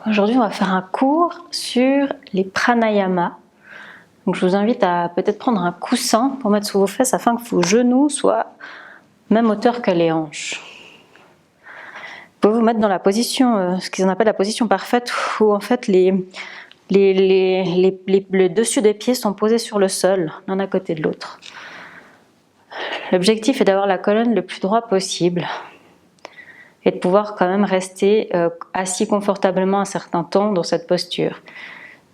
Aujourd'hui, on va faire un cours sur les pranayamas. Donc, je vous invite à peut-être prendre un coussin pour mettre sous vos fesses afin que vos genoux soient même hauteur que les hanches. Vous pouvez vous mettre dans la position, ce qu'ils appellent la position parfaite, où en fait le dessus des pieds sont posés sur le sol, l'un à côté de l'autre. L'objectif est d'avoir la colonne le plus droit possible et de pouvoir quand même rester assis confortablement un certain temps dans cette posture.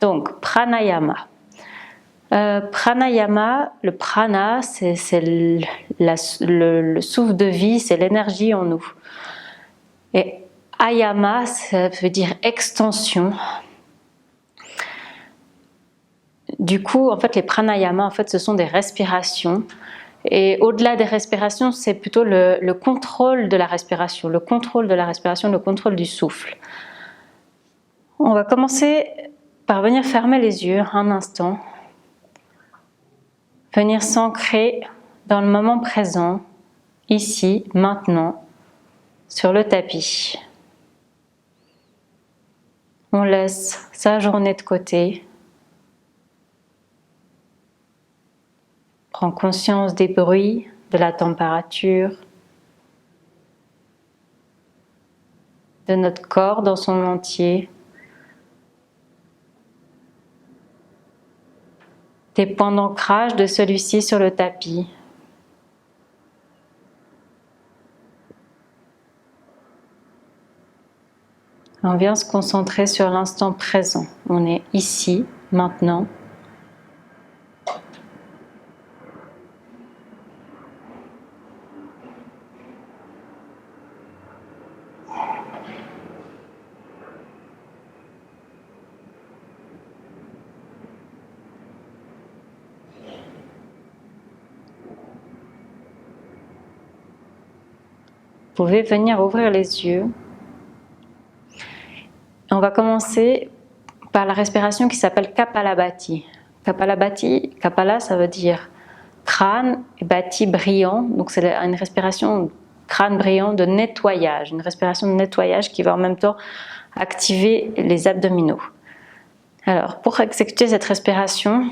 Donc, pranayama. Pranayama, le prana, c'est le souffle de vie, c'est l'énergie en nous. Et ayama, ça veut dire extension. Du coup, en fait, les pranayamas, en fait, ce sont des respirations. Et au-delà des respirations, c'est plutôt le contrôle de la respiration, le contrôle du souffle. On va commencer par venir fermer les yeux un instant, venir s'ancrer dans le moment présent, ici, maintenant, sur le tapis. On laisse sa journée de côté. Prends conscience des bruits, de la température, de notre corps dans son entier, des points d'ancrage de celui-ci sur le tapis. On vient se concentrer sur l'instant présent. On est ici, maintenant. Vous pouvez venir ouvrir les yeux. On va commencer par la respiration qui s'appelle Kapalabhati. Kapalabhati, Kapala, ça veut dire crâne, et Bhati brillant. Donc c'est une respiration crâne brillant de nettoyage, une respiration de nettoyage qui va en même temps activer les abdominaux. Alors, pour exécuter cette respiration,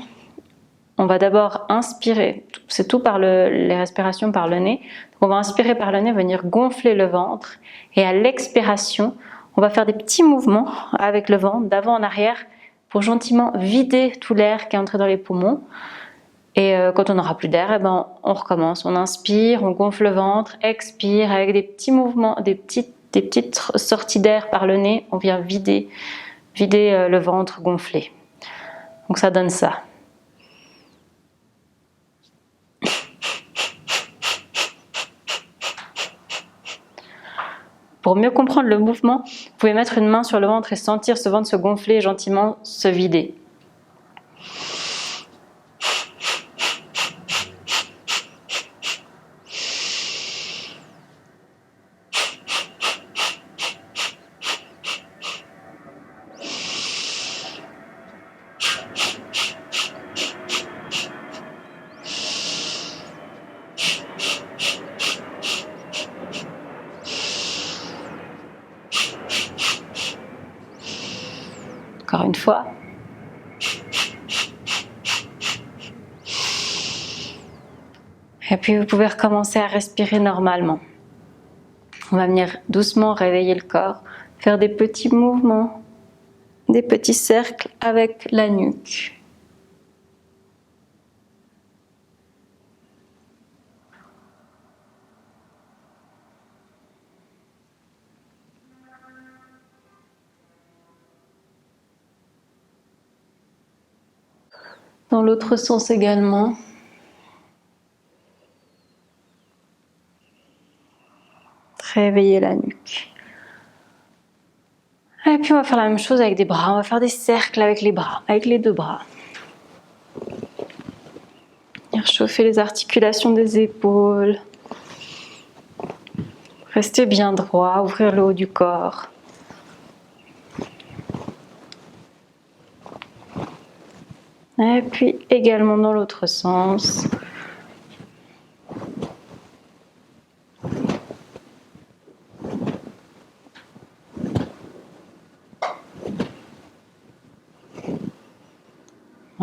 on va d'abord inspirer, c'est tout par les respirations par le nez. Donc on va inspirer par le nez, venir gonfler le ventre, et à l'expiration, on va faire des petits mouvements avec le ventre, d'avant en arrière, pour gentiment vider tout l'air qui est entré dans les poumons. Et quand on n'aura plus d'air, on recommence. On inspire, on gonfle le ventre, expire avec des petits mouvements, des petites sorties d'air par le nez. On vient vider le ventre gonflé. Donc ça donne ça. Pour mieux comprendre le mouvement, vous pouvez mettre une main sur le ventre et sentir ce ventre se gonfler et gentiment se vider. Encore une fois. Et puis vous pouvez recommencer à respirer normalement. On va venir doucement réveiller le corps, faire des petits mouvements, des petits cercles avec la nuque. Dans l'autre sens également. Réveiller la nuque. Et puis on va faire la même chose avec des bras. On va faire des cercles avec les bras, avec les deux bras. Venir chauffer les articulations des épaules. Rester bien droit, ouvrir le haut du corps. Et puis également dans l'autre sens.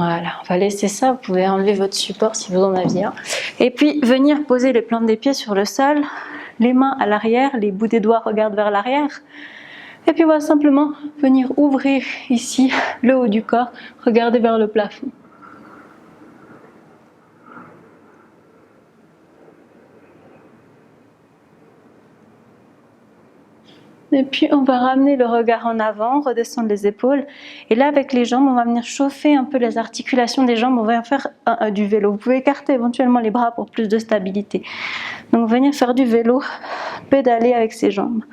Voilà, on va laisser ça, vous pouvez enlever votre support si vous en aviez un. Et puis venir poser les plantes des pieds sur le sol, les mains à l'arrière, les bouts des doigts regardent vers l'arrière. Et puis on va simplement venir ouvrir ici le haut du corps, regarder vers le plafond. Et puis on va ramener le regard en avant, redescendre les épaules. Et là avec les jambes, on va venir chauffer un peu les articulations des jambes. On va faire du vélo. Vous pouvez écarter éventuellement les bras pour plus de stabilité. Donc venir faire du vélo, pédaler avec ses jambes.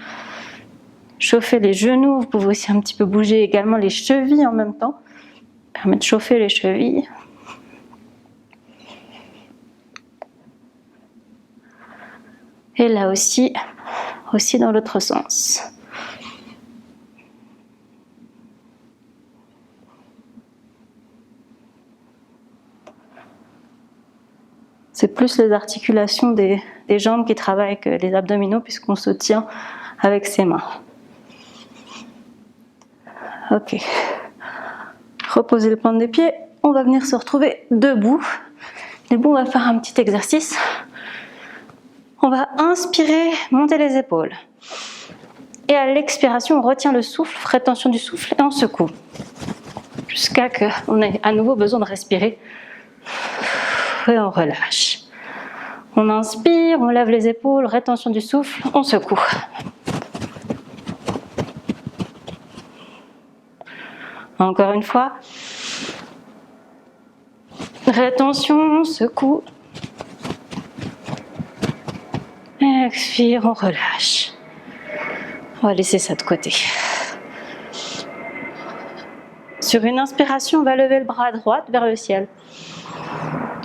Chauffer les genoux, vous pouvez aussi un petit peu bouger également les chevilles en même temps. Permettre de chauffer les chevilles. Et là aussi dans l'autre sens. C'est plus les articulations des jambes qui travaillent que les abdominaux puisqu'on se tient avec ses mains. Ok. Reposez les plantes des pieds. On va venir se retrouver debout. Debout, on va faire un petit exercice. On va inspirer, monter les épaules. Et à l'expiration, on retient le souffle, rétention du souffle, et on secoue. Jusqu'à ce qu'on ait à nouveau besoin de respirer. Et on relâche. On inspire, on lève les épaules, rétention du souffle, on secoue. Encore une fois. Rétention, on secoue. Expire, on relâche. On va laisser ça de côté. Sur une inspiration, on va lever le bras droit vers le ciel.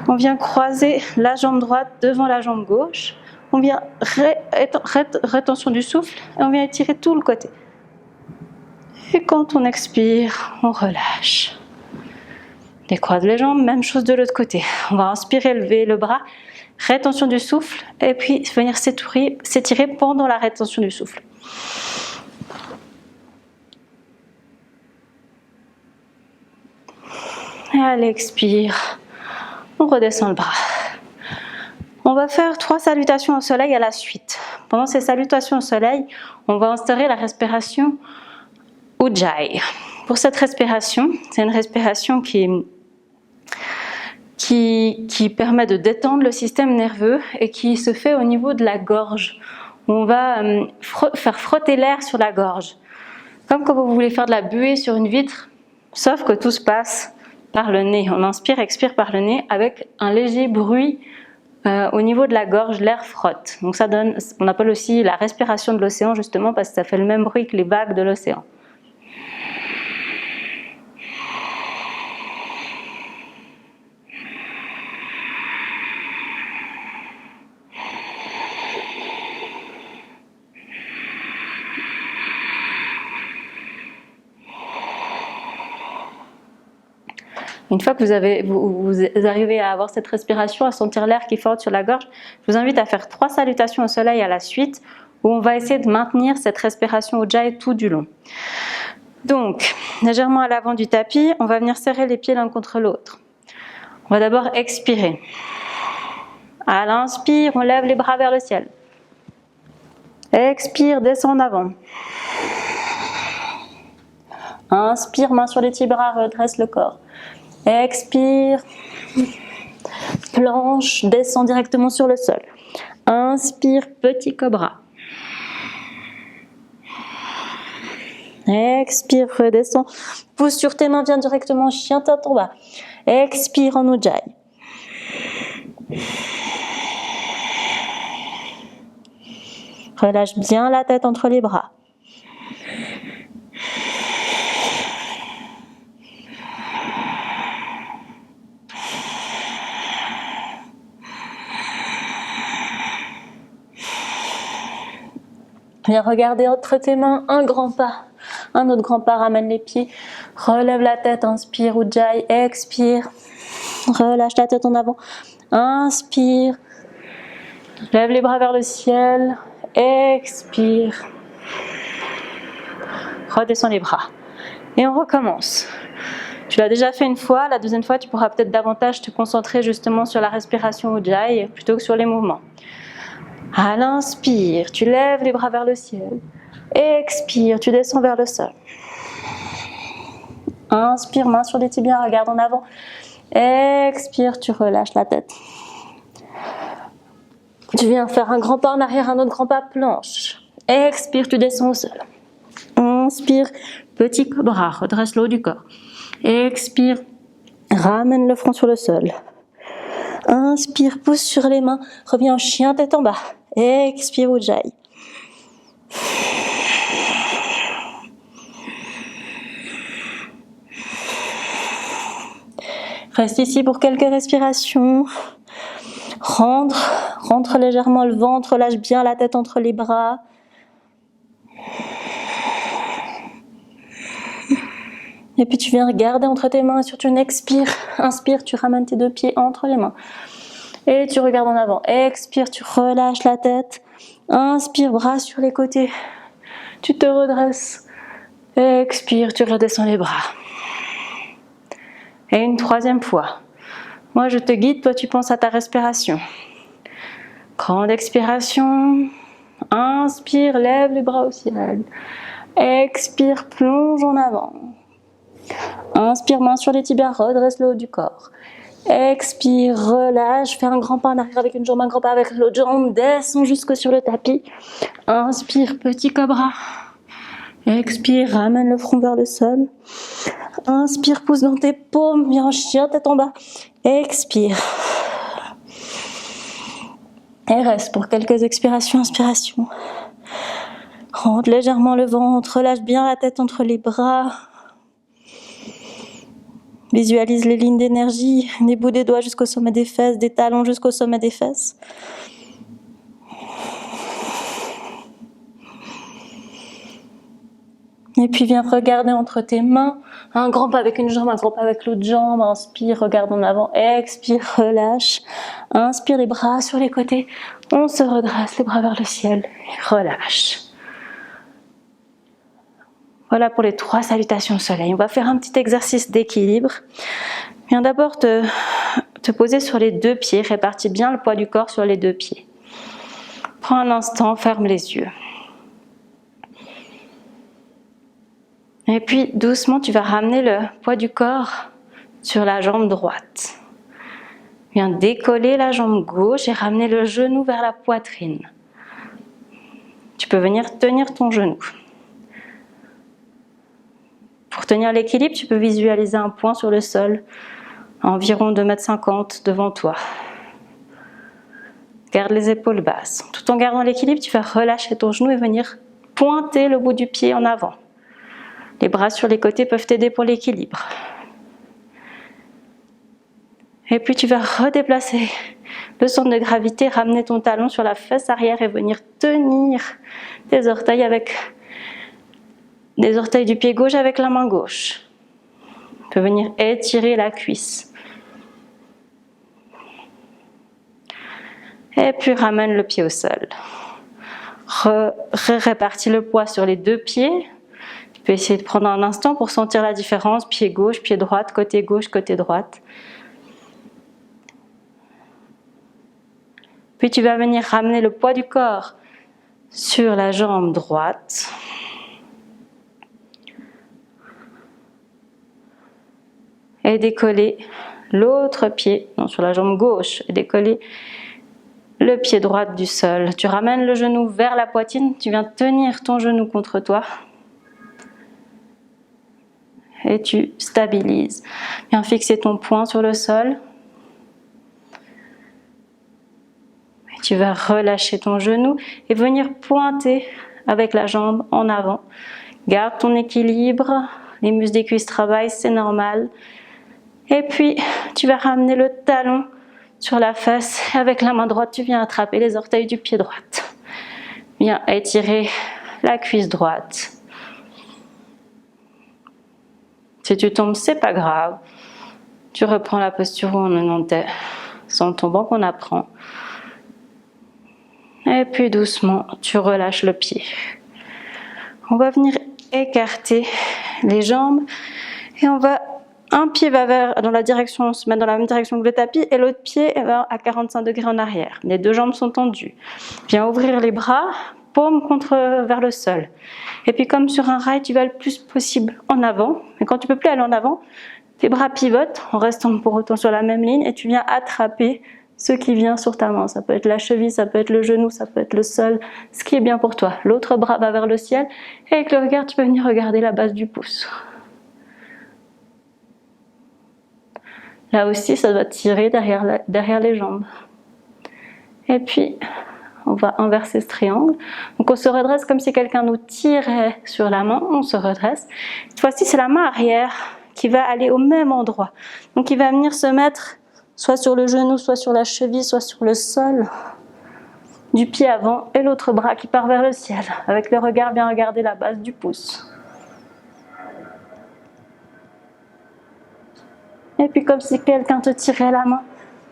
On vient croiser la jambe droite devant la jambe gauche. On vient rétention du souffle et on vient étirer tout le côté. Et quand on expire, on relâche. Décroise les jambes, même chose de l'autre côté. On va inspirer, lever le bras, rétention du souffle et puis venir s'étirer pendant la rétention du souffle. Et à l'expire, on redescend le bras. On va faire 3 salutations au soleil à la suite. Pendant ces salutations au soleil, on va instaurer la respiration Ujjayi. Pour cette respiration, c'est une respiration qui permet de détendre le système nerveux et qui se fait au niveau de la gorge. On va faire frotter l'air sur la gorge. Comme quand vous voulez faire de la buée sur une vitre, sauf que tout se passe par le nez. On inspire, expire par le nez avec un léger bruit au niveau de la gorge, l'air frotte. Donc ça donne, on appelle aussi la respiration de l'océan justement parce que ça fait le même bruit que les vagues de l'océan. Une fois que vous arrivez à avoir cette respiration, à sentir l'air qui frotte sur la gorge, je vous invite à faire 3 salutations au soleil à la suite, où on va essayer de maintenir cette respiration Ujjayi tout du long. Donc, légèrement à l'avant du tapis, on va venir serrer les pieds l'un contre l'autre. On va d'abord expirer. À l'inspire, on lève les bras vers le ciel. Expire, descend en avant. Inspire, main sur les petits bras, redresse le corps. Expire, planche, descend directement sur le sol. Inspire, petit cobra. Expire, redescend. Pousse sur tes mains, viens directement chien tête en bas. Expire en Ujjayi. Relâche bien la tête entre les bras. Viens regarder entre tes mains un grand pas. Un autre grand pas, ramène les pieds. Relève la tête, inspire, Ujjayi, expire. Relâche la tête en avant. Inspire. Lève les bras vers le ciel. Expire. Redescends les bras. Et on recommence. Tu l'as déjà fait une fois, la deuxième fois, tu pourras peut-être davantage te concentrer justement sur la respiration Ujjayi plutôt que sur les mouvements. À l'inspire, tu lèves les bras vers le ciel. Expire, tu descends vers le sol. Inspire, main sur les tibias, regarde en avant. Expire, tu relâches la tête. Tu viens faire un grand pas en arrière, un autre grand pas, planche. Expire, tu descends au sol. Inspire, petit cobra, redresse le haut du corps. Expire, ramène le front sur le sol. Inspire, pousse sur les mains, reviens en chien tête en bas. Expire, Ujjayi. Reste ici pour quelques respirations. Rentre légèrement le ventre, lâche bien la tête entre les bras. Et puis tu viens regarder entre tes mains et surtout tu expires. Inspire, tu ramènes tes deux pieds entre les mains. Et tu regardes en avant. Expire, tu relâches la tête. Inspire, bras sur les côtés. Tu te redresses. Expire, tu redescends les bras. Et une troisième fois. Moi, je te guide, toi, tu penses à ta respiration. Grande expiration. Inspire, lève les bras au ciel. Expire, plonge en avant. Inspire, main sur les tibias, redresse le haut du corps. Expire, relâche, fais un grand pas en arrière avec une jambe, un grand pas avec l'autre jambe, descends jusque sur le tapis. Inspire, petit cobra. Expire, ramène le front vers le sol. Inspire, pousse dans tes paumes, viens en chien, tête en bas. Expire. Et reste pour quelques expirations, inspirations. Rentre légèrement le ventre, relâche bien la tête entre les bras. Visualise les lignes d'énergie, des bouts des doigts jusqu'au sommet des fesses, des talons jusqu'au sommet des fesses. Et puis viens regarder entre tes mains, un grand pas avec une jambe, un grand pas avec l'autre jambe. Inspire, regarde en avant, expire, relâche. Inspire, les bras sur les côtés. On se redresse, les bras vers le ciel. Et relâche. Voilà pour les 3 salutations au soleil. On va faire un petit exercice d'équilibre. Viens d'abord te poser sur les 2 pieds. Répartis bien le poids du corps sur les 2 pieds. Prends un instant, ferme les yeux. Et puis doucement, tu vas ramener le poids du corps sur la jambe droite. Viens décoller la jambe gauche et ramener le genou vers la poitrine. Tu peux venir tenir ton genou. Pour tenir l'équilibre, tu peux visualiser un point sur le sol, à environ 2,50 m devant toi. Garde les épaules basses. Tout en gardant l'équilibre, tu vas relâcher ton genou et venir pointer le bout du pied en avant. Les bras sur les côtés peuvent t'aider pour l'équilibre. Et puis tu vas redéplacer le centre de gravité, ramener ton talon sur la fesse arrière et venir tenir tes orteils avec les orteils du pied gauche avec la main gauche. Tu peux venir étirer la cuisse. Et puis ramène le pied au sol. Répartis le poids sur les 2 pieds. Tu peux essayer de prendre un instant pour sentir la différence, pied gauche, pied droite, côté gauche, côté droite. Puis tu vas venir ramener le poids du corps sur la jambe droite. Et décoller l'autre pied, non, sur la jambe gauche, et décoller le pied droit du sol. Tu ramènes le genou vers la poitrine, tu viens tenir ton genou contre toi. Et tu stabilises. Viens fixer ton poing sur le sol. Et tu vas relâcher ton genou et venir pointer avec la jambe en avant. Garde ton équilibre. Les muscles des cuisses travaillent, c'est normal. Et puis, tu vas ramener le talon sur la fesse. Et avec la main droite, tu viens attraper les orteils du pied droit. Viens étirer la cuisse droite. Si tu tombes, c'est pas grave. Tu reprends la posture où on en était. C'est en tombant qu'on apprend. Et puis doucement, tu relâches le pied. On va venir écarter les jambes et on va un pied va dans la direction, se met dans la même direction que le tapis et l'autre pied va à 45 degrés en arrière. Les deux jambes sont tendues. Viens ouvrir les bras, paume vers le sol. Et puis comme sur un rail, tu vas le plus possible en avant. Mais quand tu peux plus aller en avant, tes bras pivotent en restant pour autant sur la même ligne et tu viens attraper ce qui vient sur ta main. Ça peut être la cheville, ça peut être le genou, ça peut être le sol, ce qui est bien pour toi. L'autre bras va vers le ciel et avec le regard, tu peux venir regarder la base du pouce. Là aussi, ça doit tirer derrière les jambes. Et puis, on va inverser ce triangle. Donc on se redresse comme si quelqu'un nous tirait sur la main, on se redresse. Cette fois-ci, c'est la main arrière qui va aller au même endroit. Donc il va venir se mettre soit sur le genou, soit sur la cheville, soit sur le sol du pied avant et l'autre bras qui part vers le ciel. Avec le regard, bien regarder la base du pouce. Et puis comme si quelqu'un te tirait la main,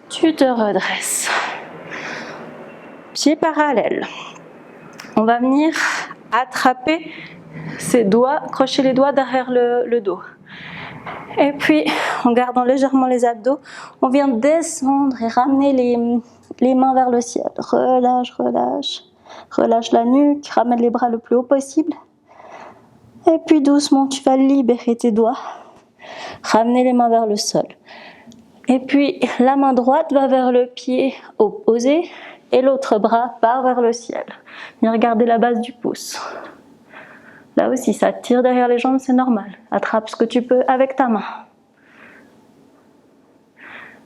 tu te redresses. Pieds parallèles. On va venir attraper ses doigts, crocher les doigts derrière le dos. Et puis, en gardant légèrement les abdos, on vient descendre et ramener les mains vers le ciel. Relâche, relâche. Relâche la nuque, ramène les bras le plus haut possible. Et puis doucement, tu vas libérer tes doigts. Ramener les mains vers le sol. Et puis, la main droite va vers le pied opposé et l'autre bras part vers le ciel. Viens regarder la base du pouce. Là aussi, ça tire derrière les jambes, c'est normal. Attrape ce que tu peux avec ta main.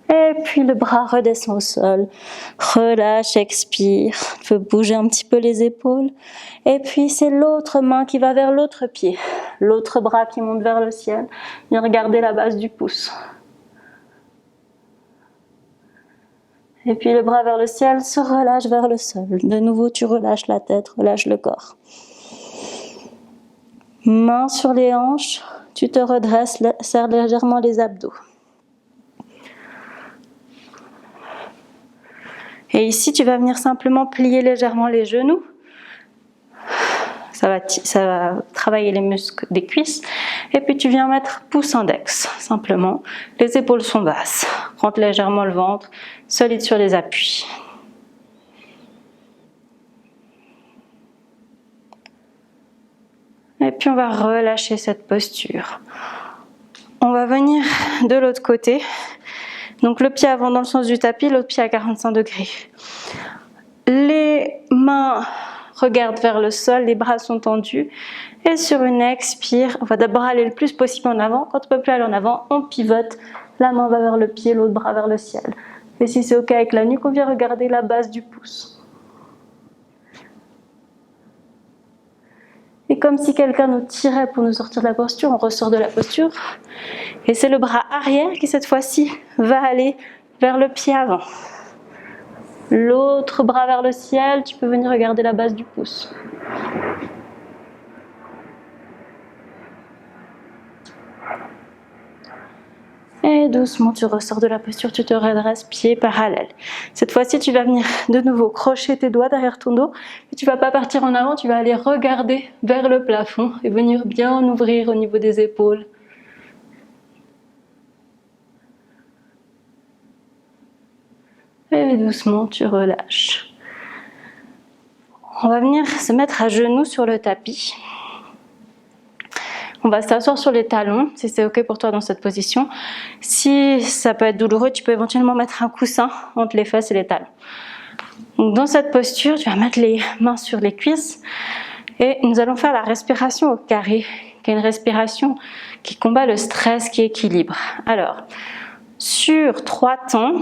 Et puis le bras redescend au sol. Relâche, expire. Tu peux bouger un petit peu les épaules. Et puis c'est l'autre main qui va vers l'autre pied. L'autre bras qui monte vers le ciel. Viens regarder la base du pouce. Et puis le bras vers le ciel se relâche vers le sol. De nouveau, tu relâches la tête, relâche le corps. Main sur les hanches, tu te redresses, serre légèrement les abdos. Et ici, tu vas venir simplement plier légèrement les genoux. Ça va travailler les muscles des cuisses. Et puis tu viens mettre pouce index, simplement. Les épaules sont basses. Rentre légèrement le ventre, solide sur les appuis. Et puis on va relâcher cette posture. On va venir de l'autre côté. Donc le pied avant dans le sens du tapis, l'autre pied à 45 degrés. Les mains regardent vers le sol, les bras sont tendus. Et sur une expire, on va d'abord aller le plus possible en avant. Quand on ne peut plus aller en avant, on pivote. La main va vers le pied, l'autre bras vers le ciel. Et si c'est OK avec la nuque, on vient regarder la base du pouce. Et comme si quelqu'un nous tirait pour nous sortir de la posture, on ressort de la posture. Et c'est le bras arrière qui, cette fois-ci, va aller vers le pied avant. L'autre bras vers le ciel, tu peux venir regarder la base du pouce. Et doucement, tu ressors de la posture, tu te redresses, pieds parallèles. Cette fois-ci, tu vas venir de nouveau crocher tes doigts derrière ton dos. Et tu ne vas pas partir en avant, tu vas aller regarder vers le plafond et venir bien ouvrir au niveau des épaules. Et doucement, tu relâches. On va venir se mettre à genoux sur le tapis. On va s'asseoir sur les talons, si c'est OK pour toi dans cette position. Si ça peut être douloureux, tu peux éventuellement mettre un coussin entre les fesses et les talons. Donc dans cette posture, tu vas mettre les mains sur les cuisses et nous allons faire la respiration au carré, qui est une respiration qui combat le stress, qui équilibre. Alors, sur 3 temps,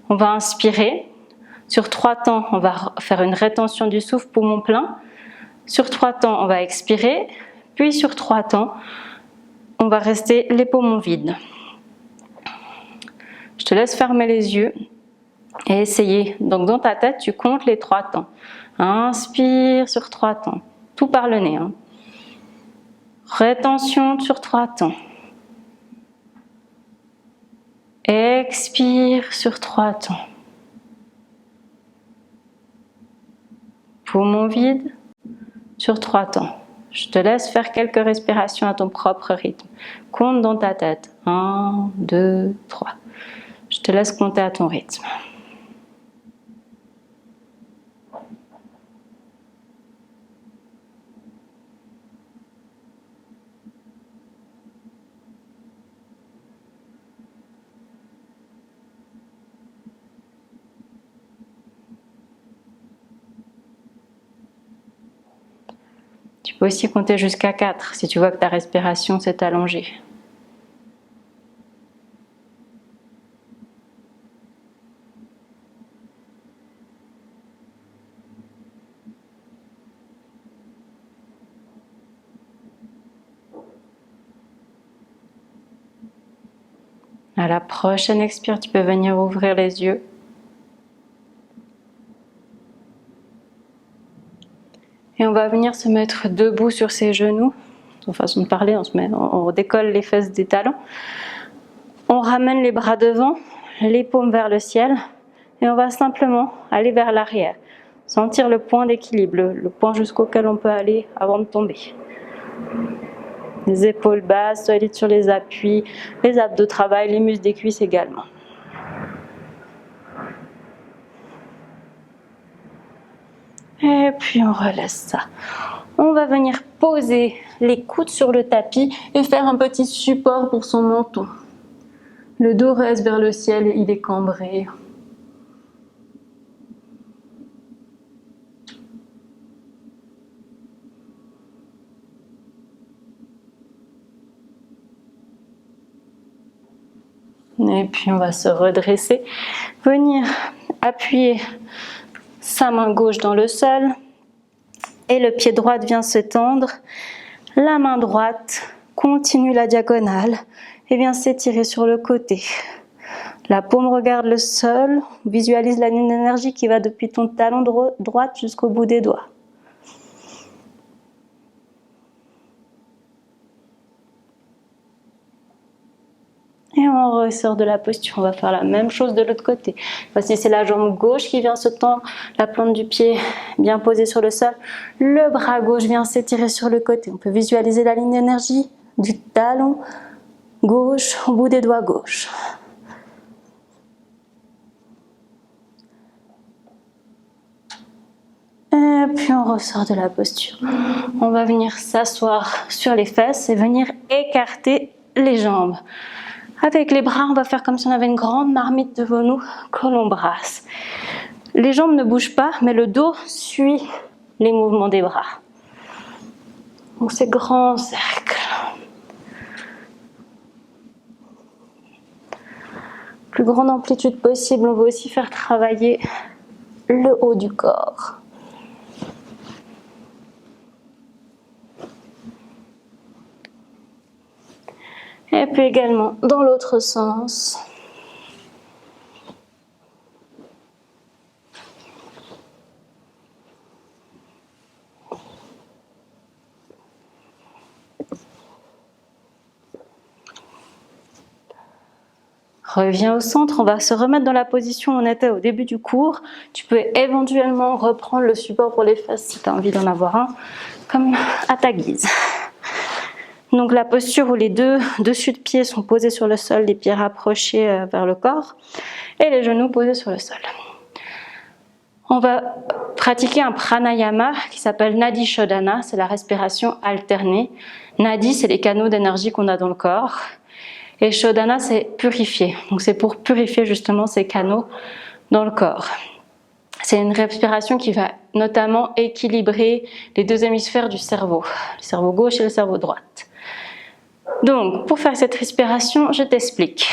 on va inspirer. Sur 3 temps, on va faire une rétention du souffle, poumon plein. Sur 3 temps, on va expirer. Puis sur 3 temps, on va rester les poumons vides. Je te laisse fermer les yeux et essayer. Donc dans ta tête, tu comptes les 3 temps. Inspire sur 3 temps. Tout par le nez. Rétention sur 3 temps. Expire sur 3 temps. Poumon vide sur 3 temps. Je te laisse faire quelques respirations à ton propre rythme. Compte dans ta tête. 1, 2, 3. Je te laisse compter à ton rythme. Tu peux aussi compter jusqu'à 4 si tu vois que ta respiration s'est allongée. À la prochaine expire, tu peux venir ouvrir les yeux. Et on va venir se mettre debout sur ses genoux. En façon de parler, on décolle les fesses des talons. On ramène les bras devant, les paumes vers le ciel. Et on va simplement aller vers l'arrière. Sentir le point d'équilibre, le point jusqu'auquel on peut aller avant de tomber. Les épaules basses, solides sur les appuis, les abdos travaillent, les muscles des cuisses également. Et puis on relaisse ça. On va venir poser les coudes sur le tapis et faire un petit support pour son menton. Le dos reste vers le ciel, il est cambré. Et puis on va se redresser, venir appuyer sa main gauche dans le sol et le pied droit vient se tendre. La main droite continue la diagonale et vient s'étirer sur le côté. La paume regarde le sol, visualise la ligne d'énergie qui va depuis ton talon droit jusqu'au bout des doigts. Et on ressort de la posture, on va faire la même chose de l'autre côté. Voici, c'est la jambe gauche qui vient se tendre, la plante du pied bien posée sur le sol. Le bras gauche vient s'étirer sur le côté. On peut visualiser la ligne d'énergie du talon gauche au bout des doigts gauche. Et puis on ressort de la posture. On va venir s'asseoir sur les fesses et venir écarter les jambes. Avec les bras, on va faire comme si on avait une grande marmite devant nous que l'on brasse. Les jambes ne bougent pas, mais le dos suit les mouvements des bras. Donc c'est grand cercle. Plus grande amplitude possible, on va aussi faire travailler le haut du corps. Et puis également dans l'autre sens. Reviens au centre, on va se remettre dans la position où on était au début du cours. Tu peux éventuellement reprendre le support pour les fesses si tu as envie d'en avoir un, comme à ta guise. Donc la posture où les deux dessus de pieds sont posés sur le sol, les pieds rapprochés vers le corps et les genoux posés sur le sol. On va pratiquer un pranayama qui s'appelle Nadi Shodhana, c'est la respiration alternée. Nadi, c'est les canaux d'énergie qu'on a dans le corps. Et Shodhana, c'est purifier. Donc c'est pour purifier justement ces canaux dans le corps. C'est une respiration qui va notamment équilibrer les deux hémisphères du cerveau, le cerveau gauche et le cerveau droit. Donc, pour faire cette respiration, je t'explique.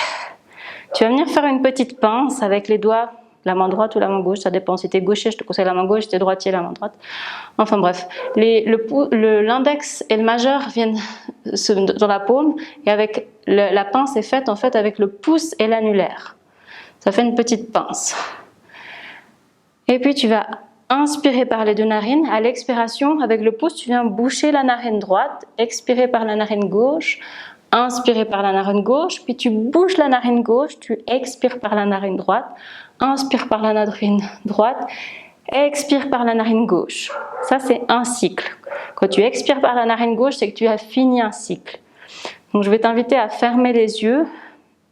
Tu vas venir faire une petite pince avec les doigts, la main droite ou la main gauche, ça dépend. Si tu es gaucher, je te conseille la main gauche, si tu es droitier, la main droite. Enfin bref, l'index et le majeur viennent dans la paume et avec la pince est faite en fait avec le pouce et l'annulaire. Ça fait une petite pince. Et puis tu vas inspirer par les deux narines. À l'expiration, avec le pouce, tu viens boucher la narine droite, expirer par la narine gauche, inspirer par la narine gauche, puis tu bouches la narine gauche, tu expires par la narine droite, inspire par la narine droite, expire par la narine gauche. Ça, c'est un cycle. Quand tu expires par la narine gauche, c'est que tu as fini un cycle. Donc, je vais t'inviter à fermer les yeux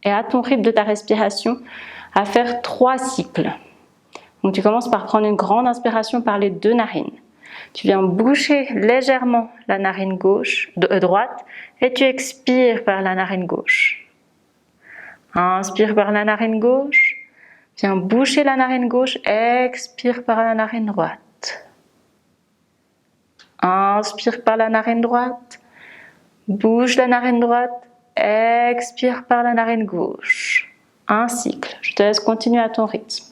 et à ton rythme de ta respiration, à faire 3 cycles. Donc, tu commences par prendre une grande inspiration par les 2 narines. Tu viens boucher légèrement la narine droite et tu expires par la narine gauche. Inspire par la narine gauche. Viens boucher la narine gauche, expire par la narine droite. Inspire par la narine droite. Bouge la narine droite, expire par la narine gauche. Un cycle. Je te laisse continuer à ton rythme.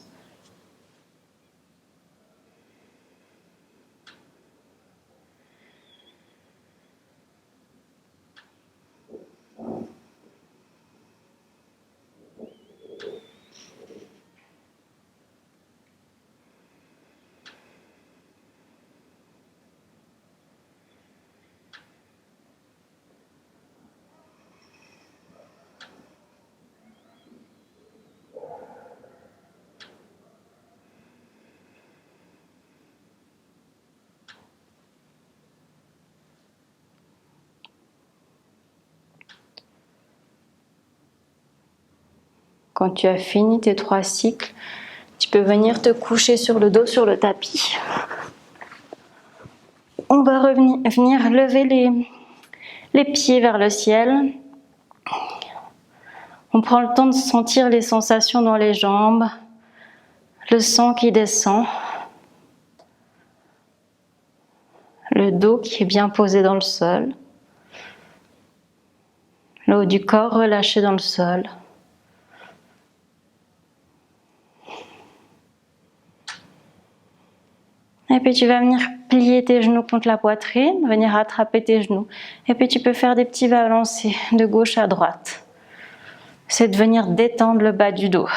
Quand tu as fini tes 3 cycles, tu peux venir te coucher sur le dos sur le tapis. On va venir lever les pieds vers le ciel. On prend le temps de sentir les sensations dans les jambes, le sang qui descend, le dos qui est bien posé dans le sol, le haut du corps relâché dans le sol. Et puis tu vas venir plier tes genoux contre la poitrine, venir attraper tes genoux. Et puis tu peux faire des petits balancés de gauche à droite. C'est de venir détendre le bas du dos.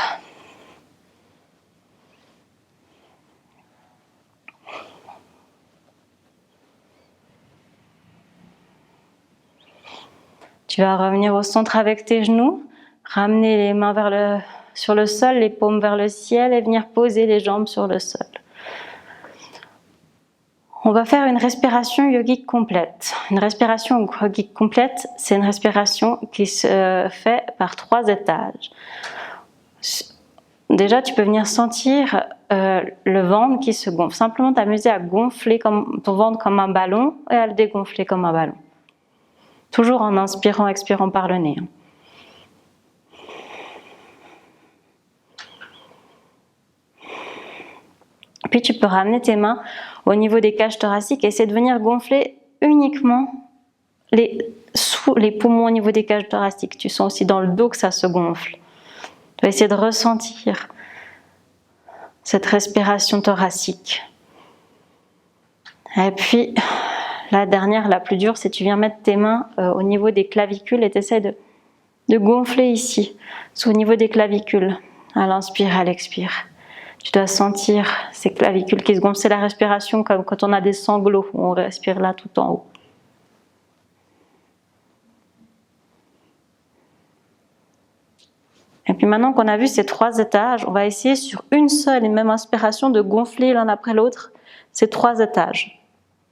Tu vas revenir au centre avec tes genoux, ramener les mains sur le sol, les paumes vers le ciel et venir poser les jambes sur le sol. On va faire une respiration yogique complète. Une respiration yogique complète, c'est une respiration qui se fait par 3 étages. Déjà, tu peux venir sentir le ventre qui se gonfle. Simplement t'amuser à gonfler ton ventre comme un ballon et à le dégonfler comme un ballon. Toujours en inspirant, expirant par le nez. Puis tu peux ramener tes mains au niveau des cages thoraciques et essayer de venir gonfler uniquement sous les poumons au niveau des cages thoraciques. Tu sens aussi dans le dos que ça se gonfle. Tu vas essayer de ressentir cette respiration thoracique. Et puis, la dernière, la plus dure, c'est que tu viens mettre tes mains au niveau des clavicules et tu essaies de gonfler ici, au niveau des clavicules, à l'inspire, à l'expire. Tu dois sentir ces clavicules qui se gonflent. C'est la respiration comme quand on a des sanglots, on respire là tout en haut. Et puis maintenant qu'on a vu ces 3 étages, on va essayer sur une seule et même inspiration de gonfler l'un après l'autre ces 3 étages.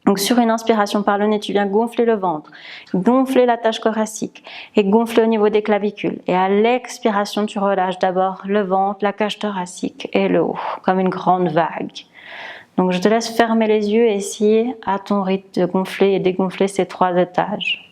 Donc sur une inspiration par le nez, tu viens gonfler le ventre, gonfler la cage thoracique et gonfler au niveau des clavicules. Et à l'expiration, tu relâches d'abord le ventre, la cage thoracique et le haut, comme une grande vague. Donc je te laisse fermer les yeux et essayer à ton rythme de gonfler et dégonfler ces 3 étages.